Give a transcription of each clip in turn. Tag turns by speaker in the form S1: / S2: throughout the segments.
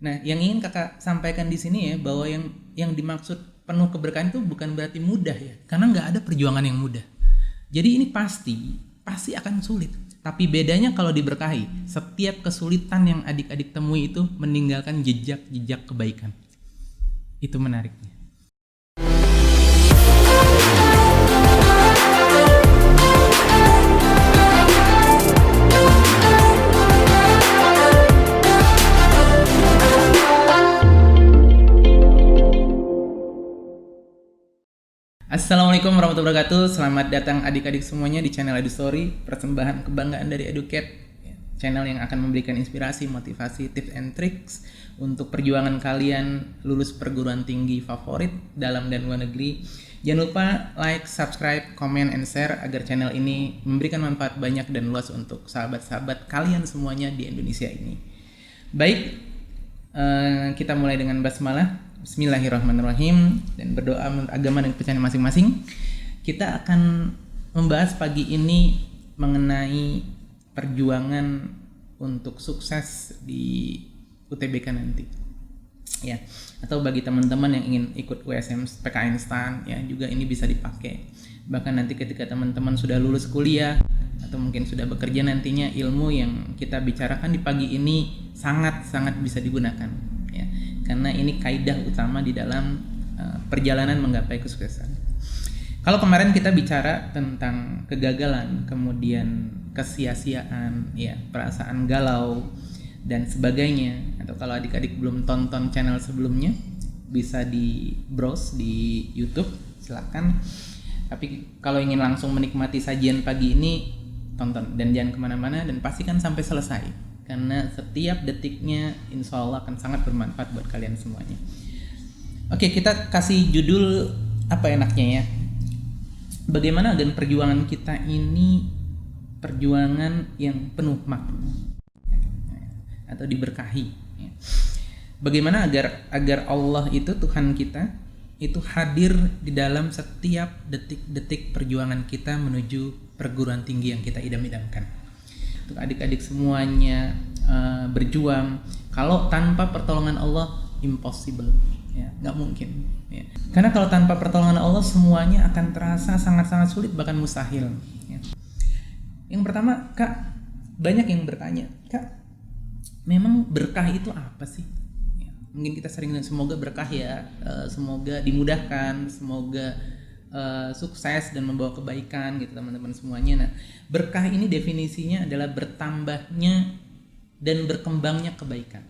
S1: Nah, yang ingin kakak sampaikan di sini ya, bahwa yang dimaksud penuh keberkahan itu bukan berarti mudah ya, karena nggak ada perjuangan yang mudah. Jadi ini pasti akan sulit. Tapi bedanya kalau diberkahi, setiap kesulitan yang adik-adik temui itu meninggalkan jejak-jejak kebaikan. Itu menariknya. Assalamualaikum warahmatullahi wabarakatuh. Selamat datang adik-adik semuanya di channel EduStory, persembahan kebanggaan dari Educate, channel yang akan memberikan inspirasi, motivasi, tips and tricks untuk perjuangan kalian lulus perguruan tinggi favorit dalam dan luar negeri. Jangan lupa like, subscribe, comment, and share agar channel ini memberikan manfaat banyak dan luas untuk sahabat-sahabat kalian semuanya di Indonesia ini. Baik, kita mulai dengan basmalah. Bismillahirrahmanirrahim, dan berdoa menurut agama dan kepercayaan masing-masing. Kita akan membahas pagi ini mengenai perjuangan untuk sukses di UTBK nanti, ya. Atau bagi teman-teman yang ingin ikut USM PKN STAN, ya, juga ini bisa dipakai. Bahkan nanti ketika teman-teman sudah lulus kuliah atau mungkin sudah bekerja nantinya, ilmu yang kita bicarakan di pagi ini sangat-sangat bisa digunakan, ya. Karena ini kaidah utama di dalam perjalanan menggapai kesuksesan. Kalau kemarin kita bicara tentang kegagalan, kemudian kesia-siaan, ya, perasaan galau dan sebagainya, atau kalau adik-adik belum tonton channel sebelumnya, bisa di browse di YouTube, silakan. Tapi kalau ingin langsung menikmati sajian pagi ini, tonton dan jangan kemana-mana dan pastikan sampai selesai. Karena setiap detiknya insya Allah akan sangat bermanfaat buat kalian semuanya. Oke, kita kasih judul apa enaknya ya. Bagaimana agar perjuangan kita ini perjuangan yang penuh makna atau diberkahi. Bagaimana agar Allah itu, Tuhan kita, itu hadir di dalam setiap detik-detik perjuangan kita menuju perguruan tinggi yang kita idam-idamkan. Untuk adik-adik semuanya berjuang. Kalau tanpa pertolongan Allah impossible, ya, nggak mungkin, ya. Karena kalau tanpa pertolongan Allah semuanya akan terasa sangat-sangat sulit, bahkan mustahil, ya. Yang pertama, Kak, banyak yang bertanya, Kak, memang berkah itu apa sih? Ya, mungkin kita sering semoga berkah ya, semoga dimudahkan, semoga sukses dan membawa kebaikan gitu teman-teman semuanya. Nah, berkah ini definisinya adalah bertambahnya dan berkembangnya kebaikan.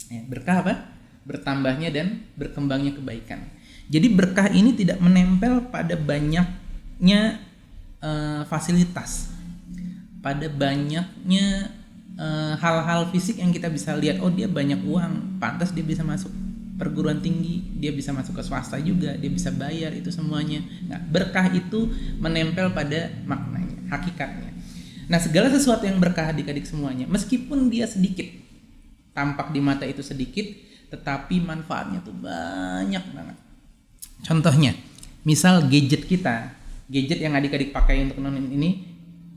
S1: Ya, berkah apa? Bertambahnya dan berkembangnya kebaikan. Jadi berkah ini tidak menempel pada banyaknya fasilitas, pada banyaknya hal-hal fisik yang kita bisa lihat. Oh, dia banyak uang, pantas dia bisa masuk perguruan tinggi, dia bisa masuk ke swasta juga, dia bisa bayar, itu semuanya. Nah, berkah itu menempel pada maknanya, hakikatnya. Nah, segala sesuatu yang berkah adik-adik semuanya, meskipun dia sedikit, tampak di mata itu sedikit, tetapi manfaatnya tuh banyak banget. Contohnya, misal gadget kita, gadget yang adik-adik pakai untuk nonton ini,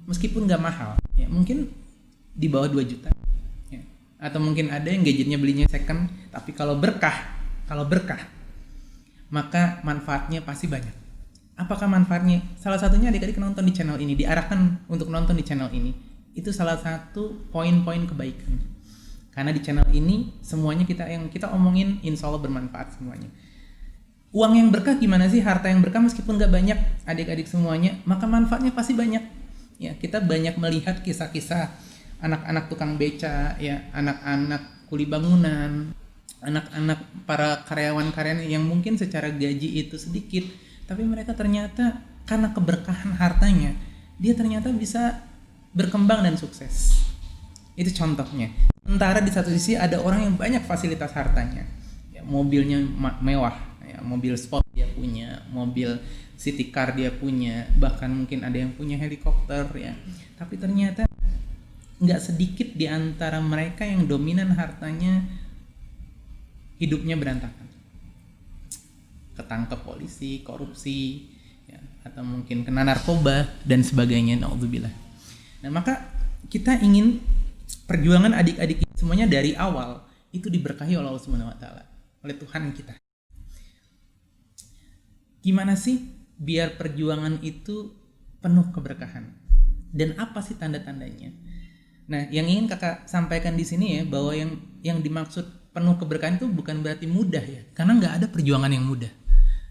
S1: meskipun gak mahal, ya, mungkin di bawah 2 juta. Atau mungkin ada yang gadgetnya belinya second, tapi kalau berkah, maka manfaatnya pasti banyak. Apakah manfaatnya? Salah satunya adik-adik nonton di channel ini, diarahkan untuk nonton di channel ini. Itu salah satu poin-poin kebaikan. Karena di channel ini semuanya kita omongin insya Allah bermanfaat semuanya. Uang yang berkah gimana sih? Harta yang berkah meskipun gak banyak adik-adik semuanya, maka manfaatnya pasti banyak. Ya, kita banyak melihat kisah-kisah anak-anak tukang beca, ya, anak-anak kuli bangunan, anak-anak para karyawan-karyawan yang mungkin secara gaji itu sedikit, tapi mereka ternyata karena keberkahan hartanya, dia ternyata bisa berkembang dan sukses. Itu contohnya. Sementara di satu sisi ada orang yang banyak fasilitas hartanya, ya, mobilnya mewah, ya, mobil sport dia punya, mobil city car dia punya, bahkan mungkin ada yang punya helikopter, ya, tapi ternyata nggak sedikit di antara mereka yang dominan hartanya hidupnya berantakan, ketangkep polisi, korupsi, ya, atau mungkin kena narkoba dan sebagainya, naudzubillah. Nah, maka kita ingin perjuangan adik-adik semuanya dari awal itu diberkahi oleh Allah Subhanahu wa taala, oleh Tuhan kita. Gimana sih biar perjuangan itu penuh keberkahan? Dan apa sih tanda-tandanya? Nah, yang ingin kakak sampaikan di sini ya, bahwa yang dimaksud penuh keberkahan itu bukan berarti mudah ya, karena nggak ada perjuangan yang mudah.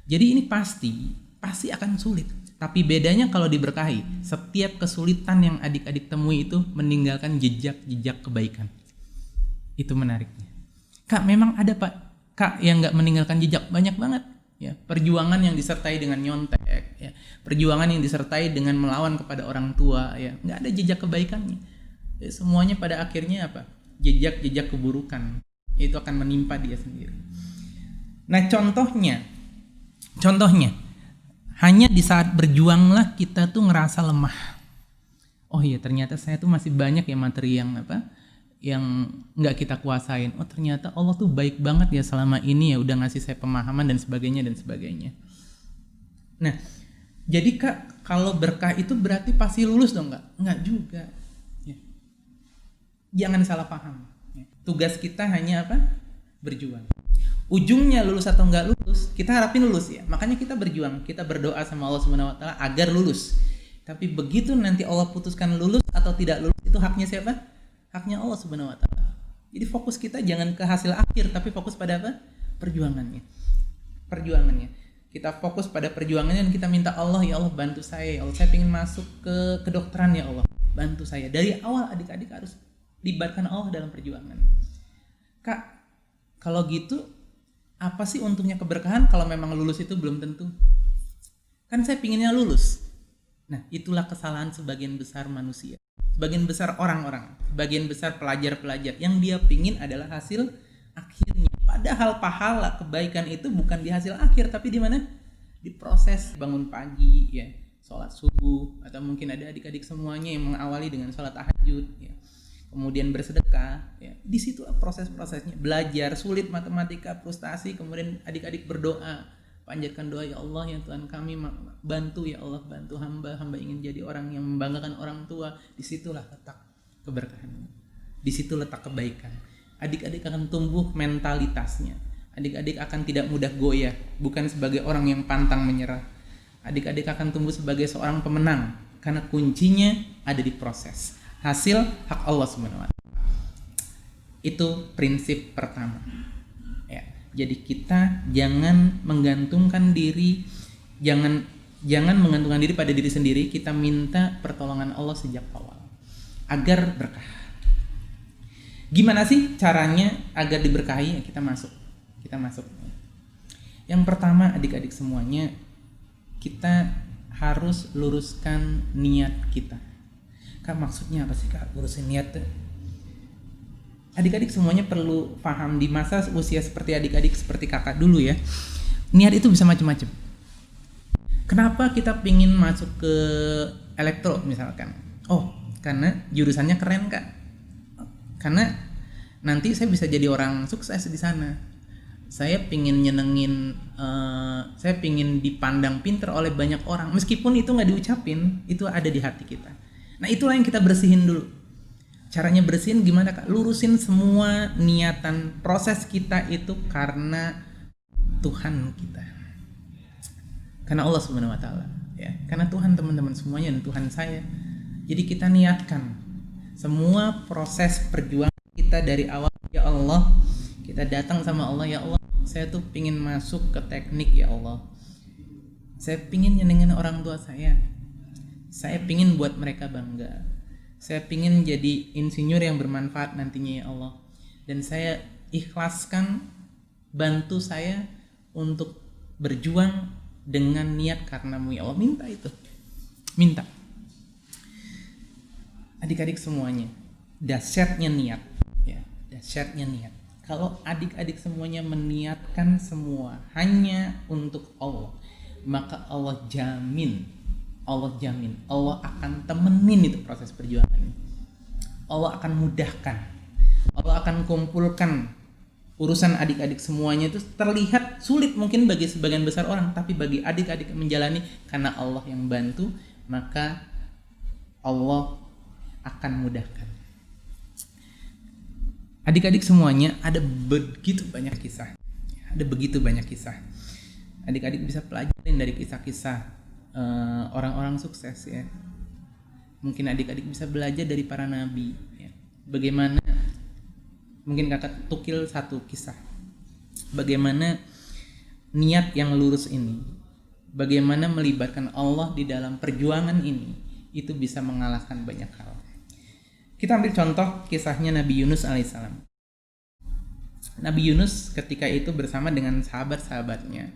S1: Jadi ini pasti akan sulit. Tapi bedanya kalau diberkahi, setiap kesulitan yang adik-adik temui itu meninggalkan jejak-jejak kebaikan. Itu menariknya. Kak, memang ada Pak, Kak, yang nggak meninggalkan jejak, banyak banget. Ya, perjuangan yang disertai dengan nyontek, ya, perjuangan yang disertai dengan melawan kepada orang tua, ya, nggak ada jejak kebaikannya. Ya, semuanya pada akhirnya apa? Jejak-jejak keburukan. Itu akan menimpa dia sendiri. Nah, contohnya, hanya di saat berjuanglah kita tuh ngerasa lemah. Oh iya, ternyata saya tuh masih banyak ya materi yang nggak kita kuasain. Oh ternyata Allah tuh baik banget ya selama ini ya, udah ngasih saya pemahaman dan sebagainya. Nah, jadi Kak, kalau berkah itu berarti pasti lulus dong nggak? Nggak juga. Ya. Jangan salah paham. Ya. Tugas kita hanya apa? Berjuang. Ujungnya lulus atau nggak lulus, kita harapin lulus ya. Makanya kita berjuang, kita berdoa sama Allah Subhanahu wa taala agar lulus. Tapi begitu nanti Allah putuskan lulus atau tidak lulus, itu haknya siapa? Haknya Allah Subhanahu wa taala. Jadi fokus kita jangan ke hasil akhir, tapi fokus pada apa? Perjuangannya. Kita fokus pada perjuangannya dan kita minta Allah, ya Allah bantu saya, ya Allah saya ingin masuk ke kedokteran ya Allah, bantu saya. Dari awal adik-adik harus libatkan Allah dalam perjuangan. Kak, kalau gitu apa sih untungnya keberkahan kalau memang lulus itu belum tentu? Kan saya pinginnya lulus. Nah, itulah kesalahan sebagian besar manusia. Sebagian besar orang-orang, sebagian besar pelajar-pelajar yang dia pingin adalah hasil akhirnya. Padahal pahala kebaikan itu bukan di hasil akhir, tapi di mana? Di proses bangun pagi, ya, sholat subuh, atau mungkin ada adik-adik semuanya yang mengawali dengan sholat tahajud, ya. Kemudian bersedekah, ya. Di situ proses-prosesnya. Belajar sulit matematika, frustasi, kemudian adik-adik berdoa, panjatkan doa, ya Allah ya Tuhan kami, bantu ya Allah, bantu hamba ingin jadi orang yang membanggakan orang tua. Disitulah letak keberkahan, disitu letak kebaikan. Adik-adik akan tumbuh mentalitasnya, adik-adik akan tidak mudah goyah, bukan sebagai orang yang pantang menyerah. Adik-adik akan tumbuh sebagai seorang pemenang, karena kuncinya ada di proses. Hasil hak Allah Subhanahu wa taala. Itu prinsip pertama. Jadi kita jangan menggantungkan diri, jangan menggantungkan diri pada diri sendiri. Kita minta pertolongan Allah sejak awal agar berkah. Gimana sih caranya agar diberkahi? Kita masuk. Yang pertama adik-adik semuanya, kita harus luruskan niat kita. Kak, maksudnya apa sih Kak lurusin niat tuh? Adik-adik semuanya perlu paham di masa usia seperti adik-adik seperti kakak dulu ya. Niat itu bisa macam-macam. Kenapa kita pingin masuk ke elektro misalkan? Oh, karena jurusannya keren Kak. Karena nanti saya bisa jadi orang sukses di sana. Saya pingin nyenengin, saya pingin dipandang pinter oleh banyak orang. Meskipun itu nggak diucapin, itu ada di hati kita. Nah itulah yang kita bersihin dulu. Caranya bersihin gimana Kak? Lurusin semua niatan, proses kita itu karena Tuhan kita, karena Allah Subhanahu wa taala, ya. Karena Tuhan teman-teman semuanya dan Tuhan saya. Jadi kita niatkan semua proses perjuangan kita dari awal, ya Allah, kita datang sama Allah, ya Allah, saya tuh pingin masuk ke teknik ya Allah. Saya pingin nyenengin orang tua saya pingin buat mereka bangga. Saya pingin jadi insinyur yang bermanfaat nantinya ya Allah. Dan saya ikhlaskan, bantu saya untuk berjuang dengan niat karenamu ya Allah. Minta itu. Minta. Adik-adik semuanya, dahsyatnya niat. Ya, dahsyatnya niat. Kalau adik-adik semuanya meniatkan semua hanya untuk Allah, maka Allah jamin, Allah akan temenin itu proses perjuangan ini. Allah akan mudahkan, Allah akan kumpulkan urusan adik-adik semuanya. Itu terlihat sulit mungkin bagi sebagian besar orang, tapi bagi adik-adik yang menjalani, karena Allah yang bantu, maka Allah akan mudahkan. Adik-adik semuanya ada begitu banyak kisah. Ada begitu banyak kisah. Adik-adik bisa pelajarin dari kisah-kisah orang-orang sukses ya. Mungkin adik-adik bisa belajar dari para nabi ya. Bagaimana, mungkin kakak tukil satu kisah, bagaimana niat yang lurus ini, bagaimana melibatkan Allah di dalam perjuangan ini, itu bisa mengalahkan banyak hal. Kita ambil contoh kisahnya Nabi Yunus alaihissalam. Nabi Yunus ketika itu bersama dengan sahabat-sahabatnya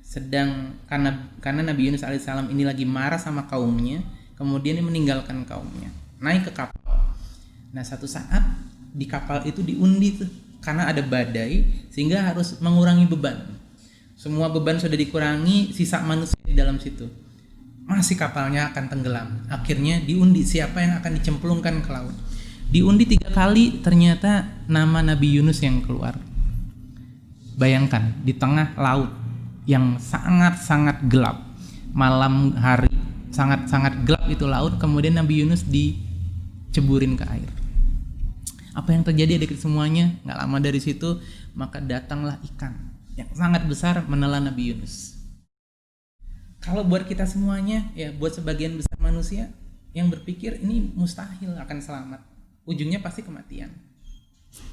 S1: sedang, karena Nabi Yunus alaihissalam ini lagi marah sama kaumnya, kemudian dia meninggalkan kaumnya, naik ke kapal. Nah satu saat di kapal itu diundi tuh, karena ada badai sehingga harus mengurangi beban. Semua beban sudah dikurangi, sisa manusia di dalam situ. Masih kapalnya akan tenggelam. Akhirnya diundi siapa yang akan dicemplungkan ke laut. Diundi 3 kali, ternyata nama Nabi Yunus yang keluar. Bayangkan di tengah laut yang sangat-sangat gelap, malam hari sangat-sangat gelap itu laut, kemudian Nabi Yunus diceburin ke air. Apa yang terjadi adik semuanya? Nggak lama dari situ maka datanglah ikan yang sangat besar menelan Nabi Yunus. Kalau buat kita semuanya ya, buat sebagian besar manusia yang berpikir ini mustahil akan selamat, ujungnya pasti kematian.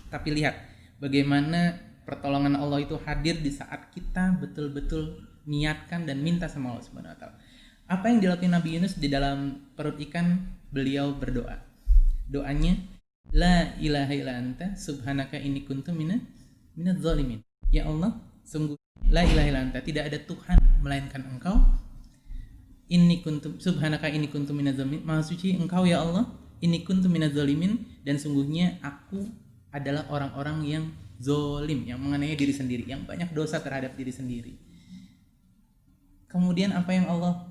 S1: Tapi lihat bagaimana pertolongan Allah itu hadir di saat kita betul-betul niatkan dan minta sama Allah Subhanahu wa taala. Apa yang dilakukan Nabi Yunus di dalam perut ikan? Beliau berdoa. Doanya, la ilaha illa anta subhanaka inni kuntu minadz zalimin. Ya Allah, sungguh la ilaha illa anta, tidak ada Tuhan melainkan Engkau. Inni kuntu subhanaka inni kuntu minadz zalimin. Maha suci Engkau ya Allah, inni kuntu minadz zalimin, dan sungguhnya aku adalah orang-orang yang zolim, yang menganiaya diri sendiri, yang banyak dosa terhadap diri sendiri. Kemudian apa yang Allah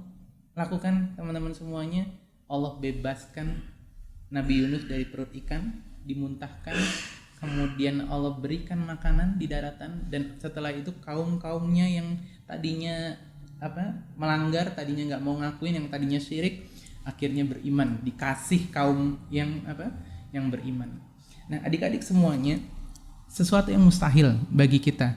S1: lakukan teman-teman semuanya? Allah bebaskan Nabi Yunus dari perut ikan, dimuntahkan, kemudian Allah berikan makanan di daratan, dan setelah itu kaum-kaumnya yang tadinya melanggar, tadinya nggak mau ngakuin, yang tadinya syirik, akhirnya beriman, dikasih kaum yang beriman. Nah adik-adik semuanya, sesuatu yang mustahil bagi kita,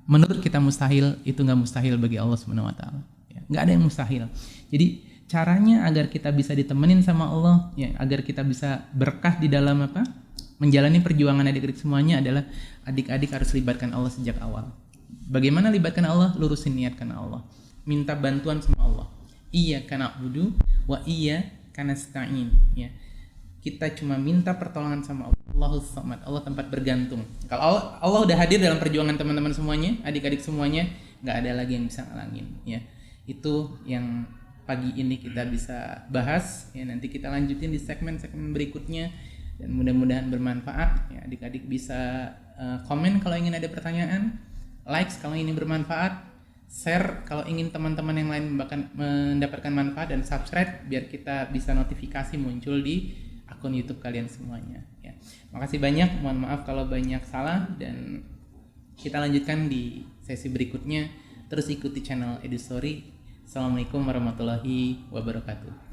S1: menurut kita mustahil, itu nggak mustahil bagi Allah Subhanahu wa taala. Nggak ada yang mustahil. Jadi caranya agar kita bisa ditemenin sama Allah ya, agar kita bisa berkah di dalam menjalani perjuangan adik-adik semuanya adalah adik-adik harus libatkan Allah sejak awal. Bagaimana libatkan Allah? Lurusin niatkan Allah, minta bantuan sama Allah. Iyyaka na'budu wa iyyaka nasta'in ya. Kita cuma minta pertolongan sama Allah. Allahus Samad, Allah tempat bergantung. Kalau Allah udah hadir dalam perjuangan teman-teman semuanya, adik-adik semuanya, nggak ada lagi yang bisa ngalangin ya. Itu yang pagi ini kita bisa bahas ya, nanti kita lanjutin di segmen-segmen berikutnya dan mudah-mudahan bermanfaat ya. Adik-adik bisa komen kalau ingin ada pertanyaan, likes kalau ini bermanfaat, share kalau ingin teman-teman yang lain mendapatkan manfaat, dan subscribe biar kita bisa notifikasi muncul di akun YouTube kalian semuanya ya. Makasih banyak, mohon maaf kalau banyak salah, dan kita lanjutkan di sesi berikutnya. Terus ikuti channel EduStory. Assalamualaikum warahmatullahi wabarakatuh.